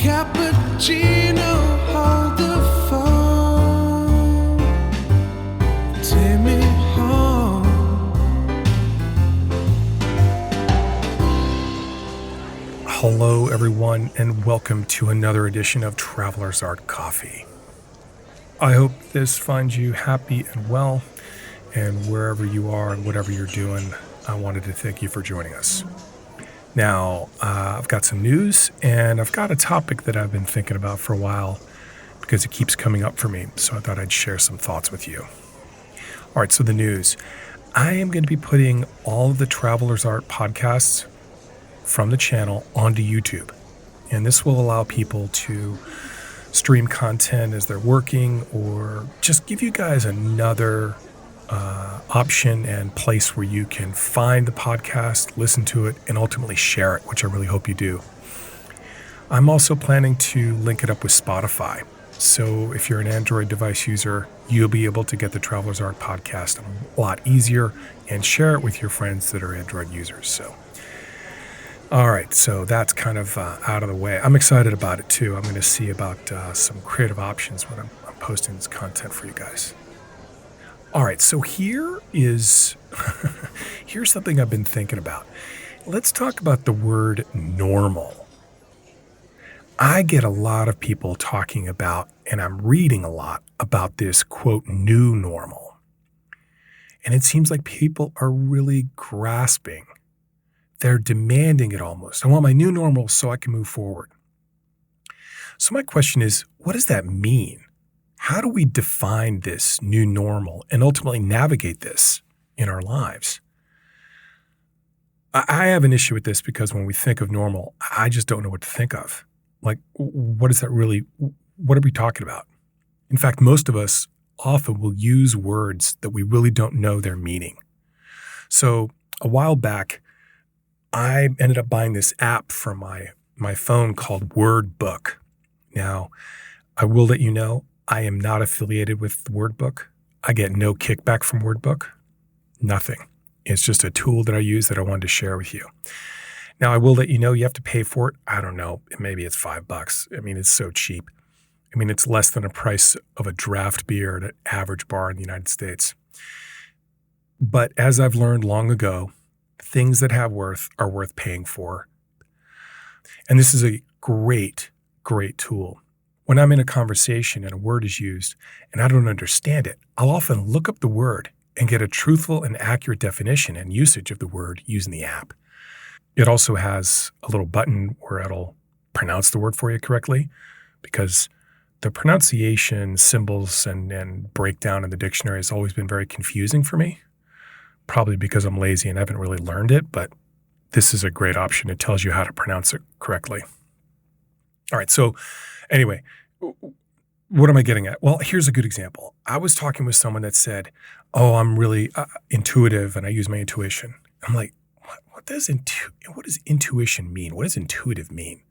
cappuccino, hold the phone, take me home. Hello, everyone, and welcome to another edition of Traveler's Art Coffee. I hope this finds you happy and well, and wherever you are and whatever you're doing, I wanted to thank you for joining us. Now, I've got some news, and I've got a topic that I've been thinking about for a while because it keeps coming up for me, so I thought I'd share some thoughts with you. All right, so the news. I am going to be putting all of the Traveler's Art podcasts from the channel onto YouTube, and this will allow people to stream content as they're working or just give you guys another option and place where you can find the podcast, listen to it, and ultimately share it, which I really hope you do. I'm also planning to link it up with Spotify. So if you're an Android device user, you'll be able to get the Traveler's Art podcast a lot easier and share it with your friends that are Android users. So, all right, so that's kind of out of the way. I'm excited about it too. I'm going to see about some creative options when I'm posting this content for you guys. All right, so here's something I've been thinking about. Let's talk about the word normal. I get a lot of people talking about, and I'm reading a lot about this, quote, new normal. And it seems like people are really grasping. They're demanding it almost. I want my new normal so I can move forward. So my question is, what does that mean? How do we define this new normal and ultimately navigate this in our lives? I have an issue with this because when we think of normal, I just don't know what to think of. Like, what is that really? What are we talking about? In fact, most of us often will use words that we really don't know their meaning. So a while back, I ended up buying this app for my phone called WordBook. Now, I will let you know, I am not affiliated with WordBook. I get no kickback from WordBook. Nothing. It's just a tool that I use that I wanted to share with you. Now, I will let you know you have to pay for it. I don't know. Maybe it's $5. I mean, it's so cheap. I mean, it's less than the price of a draft beer at an average bar in the United States. But as I've learned long ago, things that have worth are worth paying for. And this is a great, great tool. When I'm in a conversation and a word is used and I don't understand it, I'll often look up the word and get a truthful and accurate definition and usage of the word using the app. It also has a little button where it'll pronounce the word for you correctly, because the pronunciation, symbols, and breakdown in the dictionary has always been very confusing for me, probably because I'm lazy and haven't really learned it, but this is a great option. It tells you how to pronounce it correctly. All right, so anyway, what am I getting at? Well, here's a good example. I was talking with someone that said, oh, I'm really intuitive and I use my intuition. I'm like, what does intuition mean? What does intuitive mean?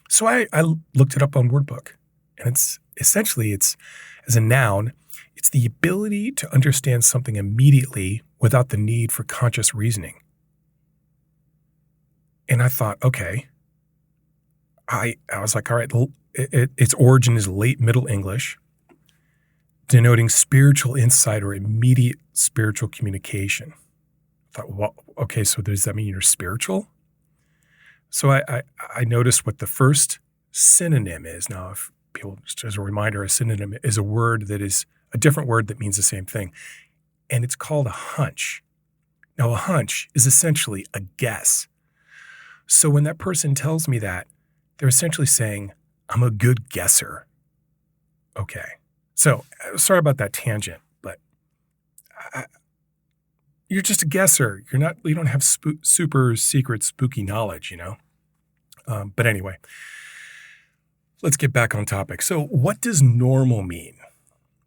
So I looked it up on WordBook, and it's essentially, it's as a noun, it's the ability to understand something immediately without the need for conscious reasoning. And I thought, okay. I was like, all right, its origin is late Middle English, denoting spiritual insight or immediate spiritual communication. I thought, well, okay, so does that mean you're spiritual? So I noticed what the first synonym is. Now, if people, just as a reminder, a synonym is a word that is a different word that means the same thing, and it's called a hunch. Now, a hunch is essentially a guess. So when that person tells me that, they're essentially saying, I'm a good guesser. Okay. So sorry about that tangent, but you're just a guesser. You don't have super secret spooky knowledge, you know? But anyway, let's get back on topic. So what does normal mean?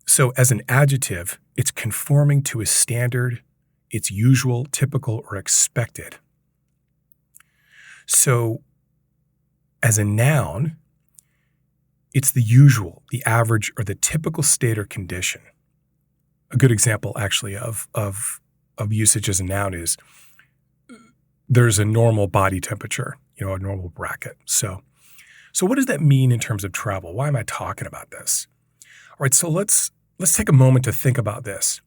So as an adjective, it's conforming to a standard, it's usual, typical, or expected. So as a noun, it's the usual, the average, or the typical state or condition. A good example, actually, of usage as a noun is there's a normal body temperature, a normal bracket. So So what does that mean in terms of travel? Why am I talking about this? All right, so let's take a moment to think about this.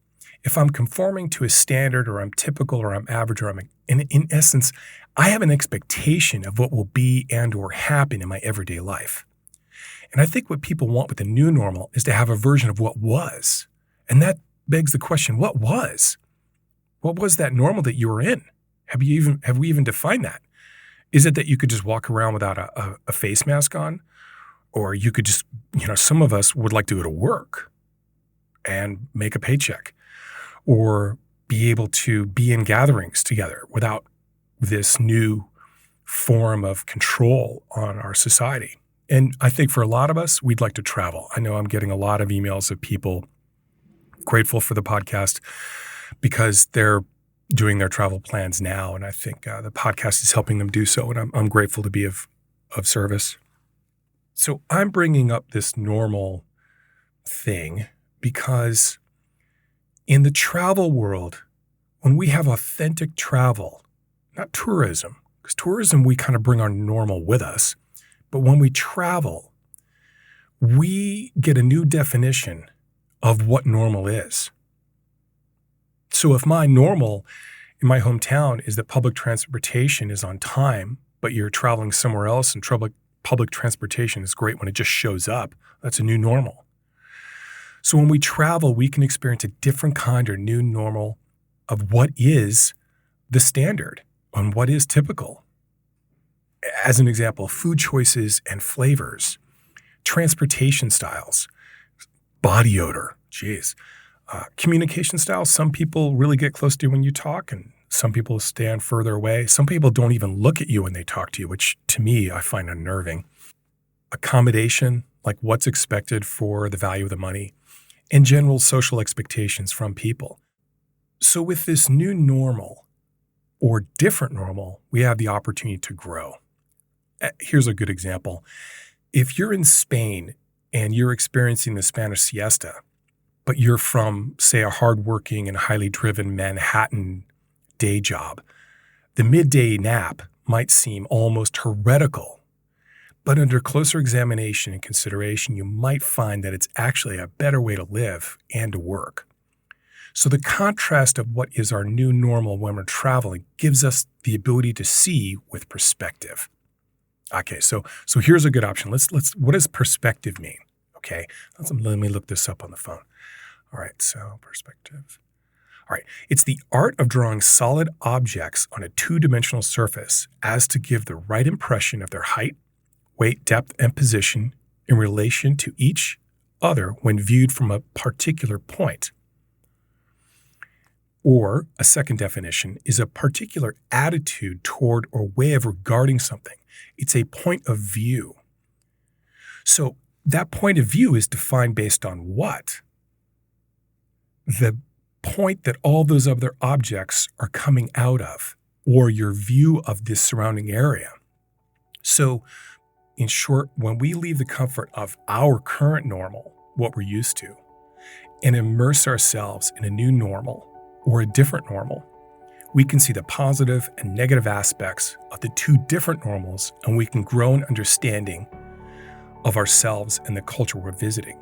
If I'm conforming to a standard, or I'm typical, or I'm average, or in essence, I have an expectation of what will be and or happen in my everyday life. And I think what people want with the new normal is to have a version of what was. And that begs the question, what was? What was that normal that you were in? Have we even defined that? Is it that you could just walk around without a face mask on? Or you could just, some of us would like to go to work and make a paycheck, or be able to be in gatherings together without this new form of control on our society. And I think for a lot of us, we'd like to travel. I know I'm getting a lot of emails of people grateful for the podcast because they're doing their travel plans now. And I think the podcast is helping them do so. And I'm grateful to be of service. So I'm bringing up this normal thing because in the travel world, when we have authentic travel, not tourism, because tourism, we kind of bring our normal with us. But when we travel, we get a new definition of what normal is. So if my normal in my hometown is that public transportation is on time, but you're traveling somewhere else and public transportation is great when it just shows up, that's a new normal. So when we travel, we can experience a different kind or new normal of what is the standard and what is typical. As an example, food choices and flavors, transportation styles, body odor, communication styles. Some people really get close to you when you talk, and some people stand further away. Some people don't even look at you when they talk to you, which to me, I find unnerving. Accommodation, like what's expected for the value of the money, and general social expectations from people. So with this new normal or different normal, we have the opportunity to grow. Here's a good example. If you're in Spain and you're experiencing the Spanish siesta, but you're from, say, a hardworking and highly driven Manhattan day job, the midday nap might seem almost heretical. But under closer examination and consideration, you might find that it's actually a better way to live and to work. So the contrast of what is our new normal when we're traveling gives us the ability to see with perspective. Okay, so here's a good option. Let's what does perspective mean? Okay, let me look this up on the phone. All right, so perspective. All right, it's the art of drawing solid objects on a two-dimensional surface as to give the right impression of their height, weight, depth, and position in relation to each other when viewed from a particular point. Or a second definition is a particular attitude toward or way of regarding something. It's a point of view. So that point of view is defined based on what? The point that all those other objects are coming out of, or your view of this surrounding area. So in short, when we leave the comfort of our current normal, what we're used to, and immerse ourselves in a new normal or a different normal, we can see the positive and negative aspects of the two different normals, and we can grow an understanding of ourselves and the culture we're visiting.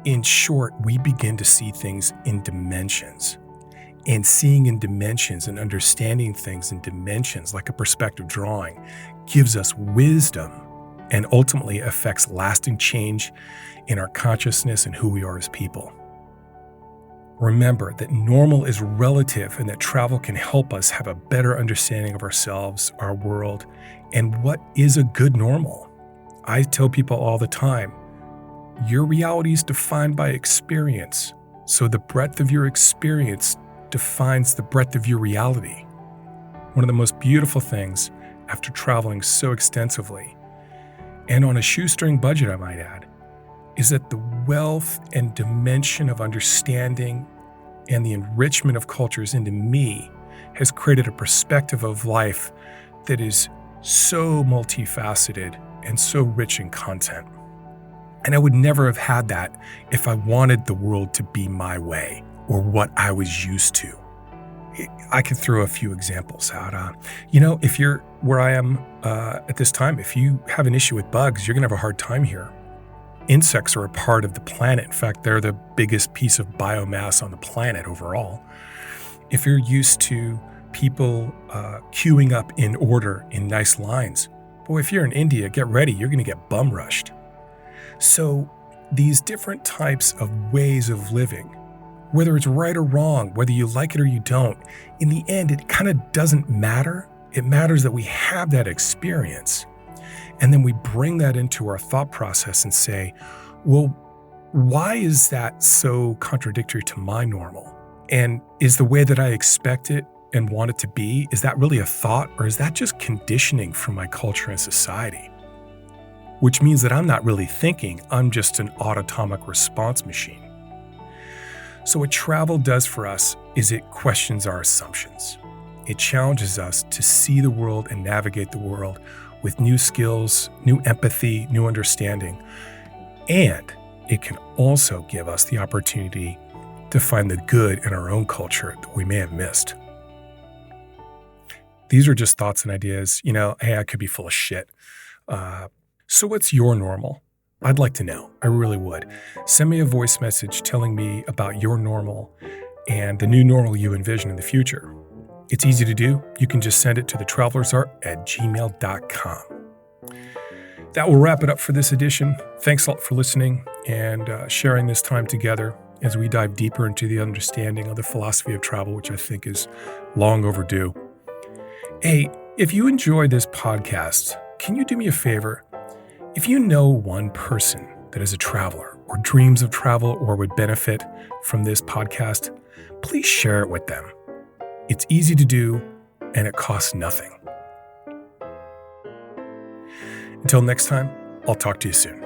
In short, we begin to see things in dimensions. And seeing in dimensions and understanding things in dimensions, like a perspective drawing, gives us wisdom and ultimately affects lasting change in our consciousness and who we are as people. Remember that normal is relative and that travel can help us have a better understanding of ourselves, our world, and what is a good normal. I tell people all the time, your reality is defined by experience. So the breadth of your experience defines the breadth of your reality. One of the most beautiful things after traveling so extensively, and on a shoestring budget, I might add, is that the wealth and dimension of understanding and the enrichment of cultures into me has created a perspective of life that is so multifaceted and so rich in content. And I would never have had that if I wanted the world to be my way or what I was used to. I could throw a few examples out. If you're where I am at this time. If you have an issue with bugs, you're going to have a hard time here. Insects are a part of the planet. In fact, they're the biggest piece of biomass on the planet overall. If you're used to people queuing up in order in nice lines, boy, if you're in India, get ready, you're going to get bum rushed. So these different types of ways of living, whether it's right or wrong, whether you like it or you don't, in the end, it kind of doesn't matter. It matters that we have that experience. And then we bring that into our thought process and say, well, why is that so contradictory to my normal? And is the way that I expect it and want it to be, is that really a thought, or is that just conditioning from my culture and society? Which means that I'm not really thinking, I'm just an autonomic response machine. So what travel does for us is it questions our assumptions. It challenges us to see the world and navigate the world with new skills, new empathy, new understanding. And it can also give us the opportunity to find the good in our own culture that we may have missed. These are just thoughts and ideas. Hey, I could be full of shit. So what's your normal? I'd like to know. I really would. Send me a voice message telling me about your normal and the new normal you envision in the future. It's easy to do. You can just send it to thetravellersart@gmail.com. That will wrap it up for this edition. Thanks a lot for listening and sharing this time together as we dive deeper into the understanding of the philosophy of travel, which I think is long overdue. Hey, if you enjoy this podcast, can you do me a favor? If you know one person that is a traveler or dreams of travel or would benefit from this podcast, please share it with them. It's easy to do and it costs nothing. Until next time, I'll talk to you soon.